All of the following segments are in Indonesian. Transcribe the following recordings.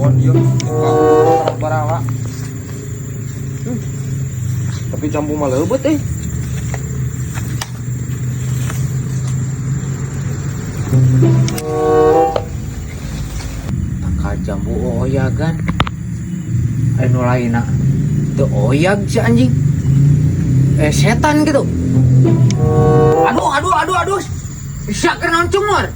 pohon dia barawa. Tapi jambu mah leubeut Ka jambu oyagan. Anu lainna teu oyag si anjing. Setan gitu. Aduh. Sia keur naon cumur?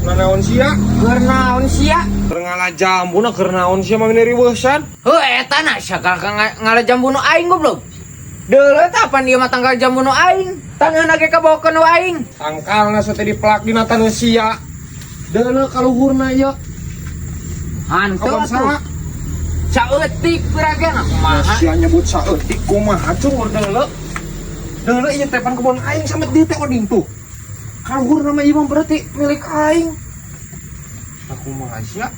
Naon sia? Keur naon sia? Keur ngalah jambuna keur naon sia mah riweusan. Heuh eta na sia ngalah jambu nu aing goblok. Deuleu tah pan ieu mah tangkal jambu nu aing. Tangeuna ge kabawakeun nu aing. Tangkalna teh dipelak dina taneuh sia. Deuleu kaluhurna ieu. Hanteu Kapan saha? Saeutik pirageuna kumaha? Sia nyebut saeutik kumaha cumur deuleu. Deuleu ieu teh pan kebon aing sampe dieu teh oding tuh. Kaluhurna mah ieu mah berarti milik aing. Aku mah sia.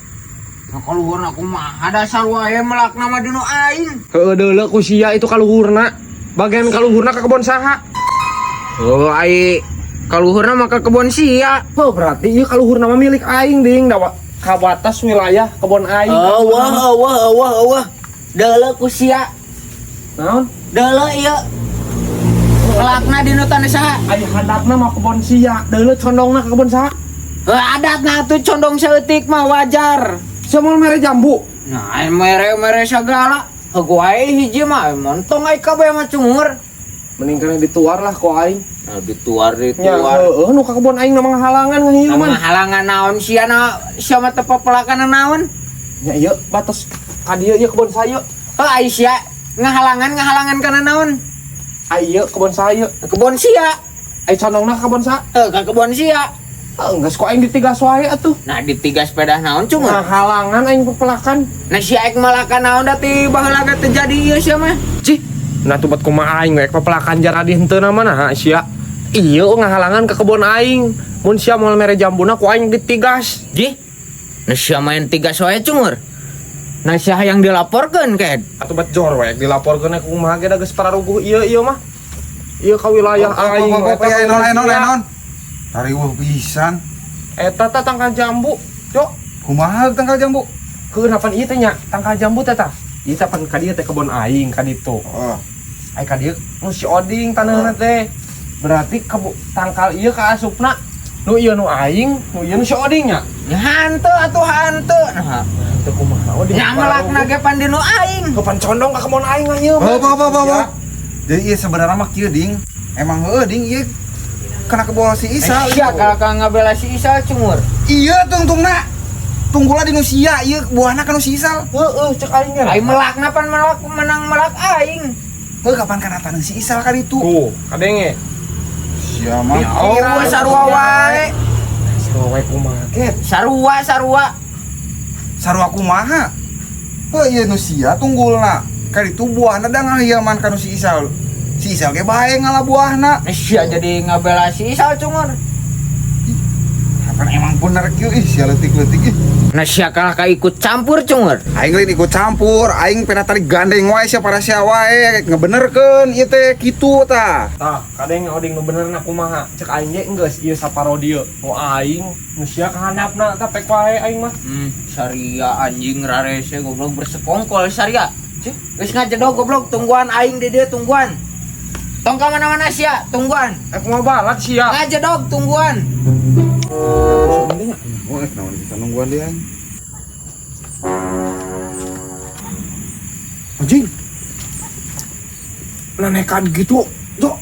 Nah kaluhurna kumaha dasar wae melakna mah dinu aing. Heueuh deuleu ku sia itu kaluhurna. Bagian kaluhurna ka kebon saha? Oh ai kaluhurna mah ka kebon sia. Oh berarti ieu kaluhurna mah milik aing ding dawa ka batas wilayah kebon aing. Wah. Deuleu ku sia. Naon? Deuleu ieu. Melakna dinu tanah saha? Aya handapna mah kebon sia. Deuleu condongna ka kebon saha? Adatna tuh condong saeutik mah wajar. Semua mere jambu. Nah, mere segala. Hagu ae hiji mah montong ae kabeh mah cumur. Mending kana dituar lah ku aing. Nah, dituar. Ya heueuh nu ka kebon aing namang halangan ngahiruman. Namang halangan naon sia mah teu papelakan naon? Ya ieu batas ka dieu ieu kebon saya. Ai sia ngahalangan kana naon? Ai ieu kebon saya. Kebon sia. Ai condongna ka kebon saha? Ka kebon sia. Geus ku aing ditigas wae atuh. Nah, ditigas sepeda naon cumur? Nah halangan aing papelakan. Nah, si aing malakan naon da ti baheula ge terjadi ieu sia mah. Cih, nah tuh buat kumaha aing we papelakan jara di henteu mana sia. Ieu ngahalangan ke kebon aing. Mun sia moal mere jambuna ku aing ditigas. Ji. Nah, sia main tigas wae cumur. Nah, sia yang dilaporkeun ked. Atuh bet jor we dilaporkeun ku kumaha ge da geus pararuguh ieu mah. Ieu ka wilayah aing. Enon. Tariweuh pisan. Eta tah tangkal jambu. Cok, Kumaha tangkal jambu? kenapan ieu teh nya tangkal jambu teh tah. Ieu teh pan ka dieu teh kebon aing ka ditu. Oh. Ai ka dieu nu si oding taneuhna teh. Berarti tangkal ieu ka asupna. Nu ieu nu aing, nu ieu nu si oding nya. Ya hanteu atuh hanteu. Nah, Teu kumaha oding. nya melakna ge pan dinu aing. Kapan condong ka kebon aing ieu mah. Apa. Jadi ieu sebenarnya mah kieu ding. Emang heueuh ding ieu kena ke bawah si Isal. Sia kakak ngabela si Isal cumur. Iya tungtungna. Tunggula di nu sia ieu buahna ka nu si Isal. Heeh, cek aing nya. Aing melakna pan menang melak aing. Heuh kapan kana taneuh si Isal ka ditu? Tuh, kadenge. Sia mah. Oh, sarua wae. Sawe kumaha ket. Sarua. Sarua kumaha? Heuh ieu nu sia tunggulna. Ka ditu buahna da ngahiaman ka nu si Isal. Si Isal ge bae ngalah buahna. Sia jadi ngabela si Isal cumur. Kan emang bener kieu ih sia leutik-leutik ih. Nah, sia kalah ka ikut campur cumur. Aing lain ikut campur, aing pena tadi gandeng wae sia para sia wae ngebenerkeun ieu teh kitu tah. Tah, kadenge oding nu benerna kumaha. Cek aing ge enggeus ieu saparodieu. Nu aing nu sia ka handapna tah pek wae aing mah. Saria anjing rarese goblok bersekongkol saria. Geus ngajedog goblok tungguan aing di dieu tungguan. Tong ka mana-mana sia tungguan. Aku mau balat sia. Ngajedog tungguan. Oh, naon kita nungguan dia aing. Anjing. Nanekan gitu. Jo.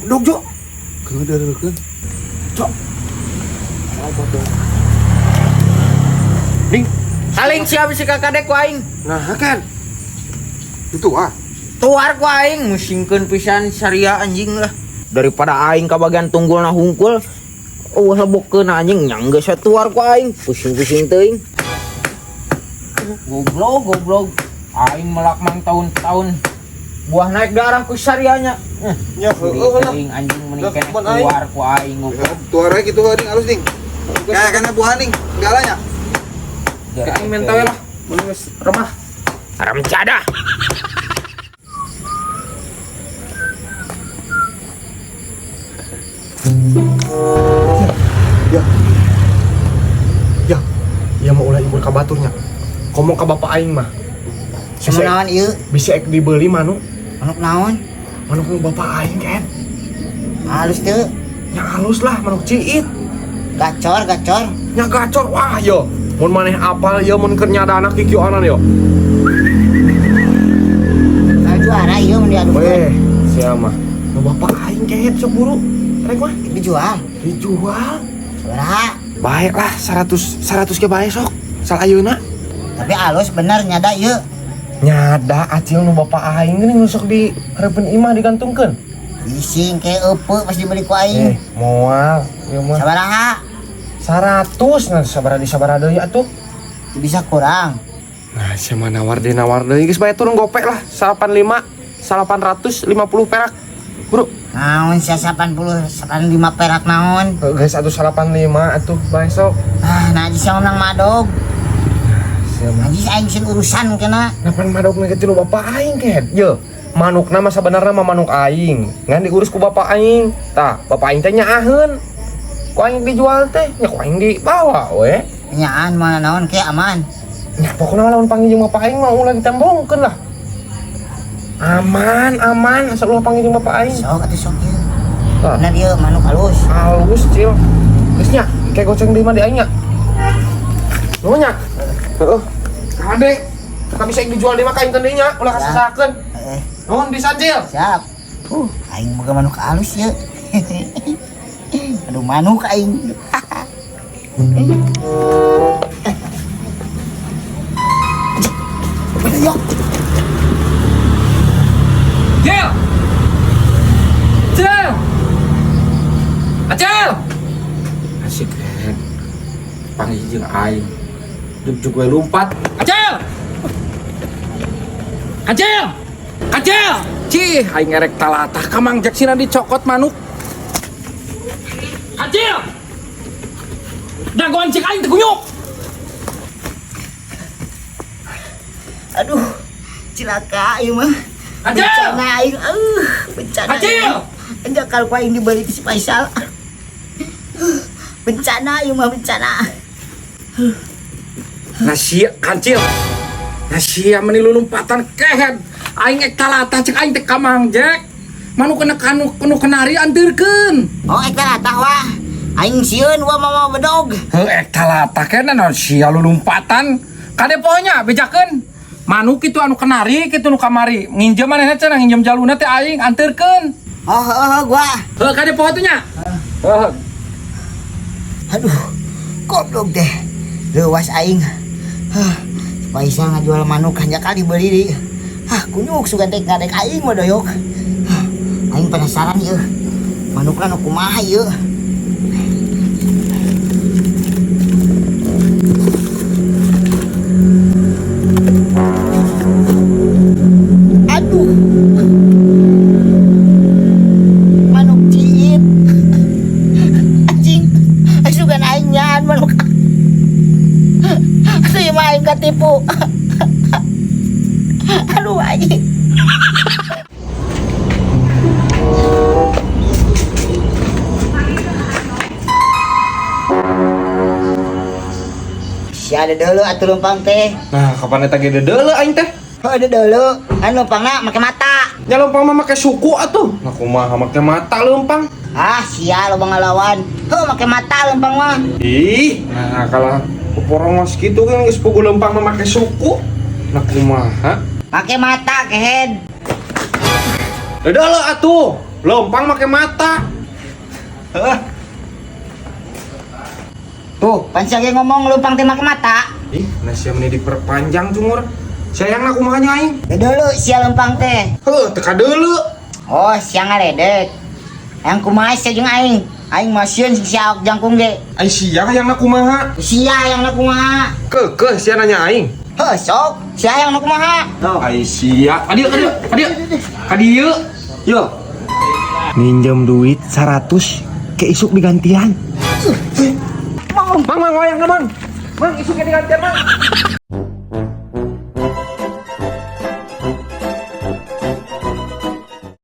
Dog jo. Keudeureukeun. Jo. Apa tuh? Ding. Saling siap si kakadek ku aing. Nah, kan. Itu Tuar ku aing musingkeun pisan saria anjing lah. Daripada aing ka bagian tunggulna hungkul. Lebokeun anjing nyanggeus tuar ku aing. Pusing-pusing teuing. Goblok. Aing melak mang tahun-tahun. Buah naik darah ku sarianya. Ya, heueuh lah. Aing anjing mending kene Kebon aing. tuar ku aing goblok. tuar we kitu heuh ding alus ding. Kayak kana buahan ding, galanya. Kayak aing mental lah. Mun geus remah. Haram cadah. Ya mah ulah ibu kabaturnya. Ngomong ka bapak aing mah. Semenawan ieu. Bisa ek dibeli manuk. Manuk naon? Manuk nu bapak aing kan. Halus teu. Nya halus lah manuk ciit. Gacor. Nya gacor wah yo. Mun maneh apal yo mun keur nyadana kikioanan yo. Nah, juara ieu mun diadu. Weh, sia mah. Nu bapak aing kehet sok buru. Rek mah Dijual. dijual. Sabaraha? Baik lah 100 ke bae sok. Sal ayeuna. Tapi halus bener nyada ieu. Nyada acil nu bapak aing geuning nu sok di hareupeun imah digantungkeun. Bising ke eupeuk pas dibeli ku aing. Moal ieu mah. Sabaraha? 100 nah sabaraha deui atuh. Teu bisa kurang. Nah, siapa nawar deui geus bae turun gopek lah 850 perak. Bro, Naon sia 85 perak naon? guys atuh 85 atuh bae sok. Ah, najis yang nang madog. Siapa? Najis aing sieun urusan kena. Napan madog na kitu bapak aing ket. Ye, manukna mah sabenerna mah manuk aing. Ngan diurus ku bapak aing. Tah, bapak aing teh nyaaheun. Ku aing dijual teh, nya ku aing dibawa we. Nyaan mana naon ke aman. Nya pokona lamun panggil jeung bapak aing mah ulah ditembongkeun lah. Aman, asal ulah panggil jeung bapak aing. Sok atuh sok ieu. Tah, Bener ieu manuk halus. halus cil. Geus nya, kayak goceng deui mah di aing nya. Nu nya? Heeh. Kade. Ka bisa dijual di mah kain deui nya, ulah kasasakeun. Nuhun bisa cil. Siap. Aing boga manuk halus ieu. Aduh manuk aing. Yuk. Cil. Cil. Acil. Asik kan. Panggil jeung aing. Juk we lumpat. Acil. Cih, aing ngerek talatah ka Mang Jaksina dicokot manuk. Acil. Dagoan cik aing teh kunyuk. Aduh. Cilaka ieu mah. Acil. Bencana aing. Bencana. Acil. Enggak kalau ku aing dibeli si Faisal. Bencana ieu mah bencana. Nasia kancil. Nasia meni lulumpatan kehead. Aing ek talatah cek aing teh ka Mang Jack. Manuk kena kenari anteurkeun. Oh eta latah wah. Aing sieun wa mama bedog. Heuh ek talatah keneh naon sia lulumpatan. Kade pohonya bejakeun. Manuk itu anu kenari kitu nu kamari. Nginjem manehna cenah nginjem jaluna teh aing anteurkeun. Gua. Heuh kade poho tuh nya. Heuh. Aduh. Goblok deh. Leuwas aing. Faisal ngajual manuk hanya kali beli di. Kunyuk sugan teh ngadek aing mah doyok. Aing penasaran ieu. Manukna nu kumaha ieu? Aduh. Manuk ciit. Anjing. Sugan aing nyaan manuk. Saya mah aing katipu. Aduh anjing. Si ada dulu atuh lempang teh. Nah, kapan eta ge dedeule aing teh? Ada dulu. Anu lempangna make mata. Nya lempang mah make suku atuh. Nah kumaha make mata lempang? Sia lo ngelawan. Make mata lempang mah. Ih, nah kalau poporongos gitu kan geus pugu lempang mah make suku. Nah kumaha? Make mata kehead. Dedeule atuh. Lempang make mata. Heeh. Tuh, pan sia ge ngomong lempang teh make mata. Ih, nasi meni diperpanjang cungur. Sayangna kumaha nya aing? Dulu sia lempang teh. Heuh, teka deuleu. Oh, sia ngaledek. Yang kumaha sia jeung aing. Aing mah sieun sia jangkung ge. Ai sia hayangna kumaha? Sia yang kumaha. Keukeuh sia nanya aing. Heuh, sok. Sia yang kumaha. Ai sia. Kadieu. Kadieu. Yo. Minjem duit 100 ke isuk digantian. Mang, wayang Mang. Mang, isuk digantian, Mang.